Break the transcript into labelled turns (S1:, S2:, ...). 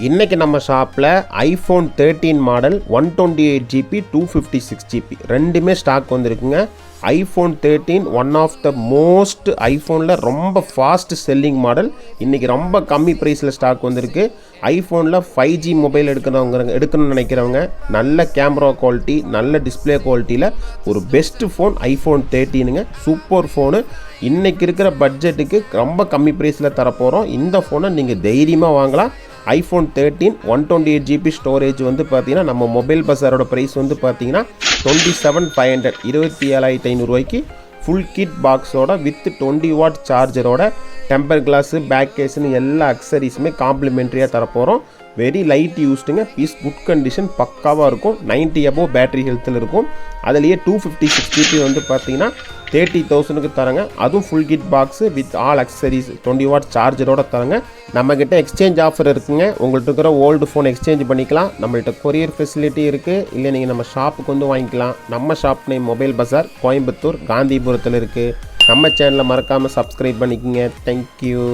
S1: இன்றைக்கி நம்ம ஷாப்பில் ஐஃபோன் 13 மாடல் 128GB 256GB ரெண்டுமே ஸ்டாக் வந்திருக்குங்க. IPhone 13 one of the most ஐஃபோனில் ரொம்ப ஃபாஸ்ட் செல்லிங் மாடல். இன்றைக்கி ரொம்ப கம்மி ப்ரைஸில் ஸ்டாக் வந்திருக்கு. ஐஃபோனில் 5G மொபைல் எடுக்கணும்னு நினைக்கிறவங்க நல்ல கேமரா குவாலிட்டி, நல்ல டிஸ்பிளே குவாலிட்டியில் ஒரு பெஸ்ட்டு ஃபோன் ஐஃபோன் 13ங்க. Super phone. இன்றைக்கி இருக்கிற பட்ஜெட்டுக்கு ரொம்ப கம்மி ப்ரைஸில் தரப்போகிறோம். இந்த ஃபோனை நீங்கள் தைரியமாக வாங்கலாம். ஐஃபோன் 13 128GB ஸ்டோரேஜ் வந்து பார்த்தீங்கன்னா நம்ம மொபைல் பஸாரோட ப்ரைஸ் வந்து பார்த்தீங்கன்னா 27,500 27,500 ஃபுல் கிட் பாக்ஸோட வித் 20W சார்ஜரோட டெம்பர் கிளாஸு, பேக் கேஸுன்னு எல்லா அக்சரிஸுமே காம்ப்ளிமெண்ட்ரியாக தரப்போகிறோம். வெரி லைட் யூஸ்டுங்க. பீஸ் குட் கண்டிஷன் பக்காவாக இருக்கும். 90 above பேட்டரி ஹெல்த்தில் இருக்கும். அதுலேயே 256GB வந்து பார்த்தீங்கன்னா 30,000க்கு தரங்க. அதுவும் full kit box with all accessories 20W சார்ஜரோட தரங்க. நம்மக்கிட்ட எக்ஸ்சேஞ்ச் ஆஃபர் இருக்குங்க. உங்கள்கிட்ட இருக்கிற ஓல்டு ஃபோன் எக்ஸ்சேஞ்ச் பண்ணிக்கலாம். நம்மள்கிட்ட கொரியர் ஃபெசிலிட்டி இருக்குது. இல்லை நீங்கள் நம்ம ஷாப்புக்கு வந்து வாங்கிக்கலாம். நம்ம ஷாப் நேம் மொபைல் பஸார், கோயம்புத்தூர், காந்திபுரத்தில் இருக்குது. நம்ம சேனலை மறக்காமல் சப்ஸ்கிரைப் பண்ணிக்கோங்க. தேங்க்யூ.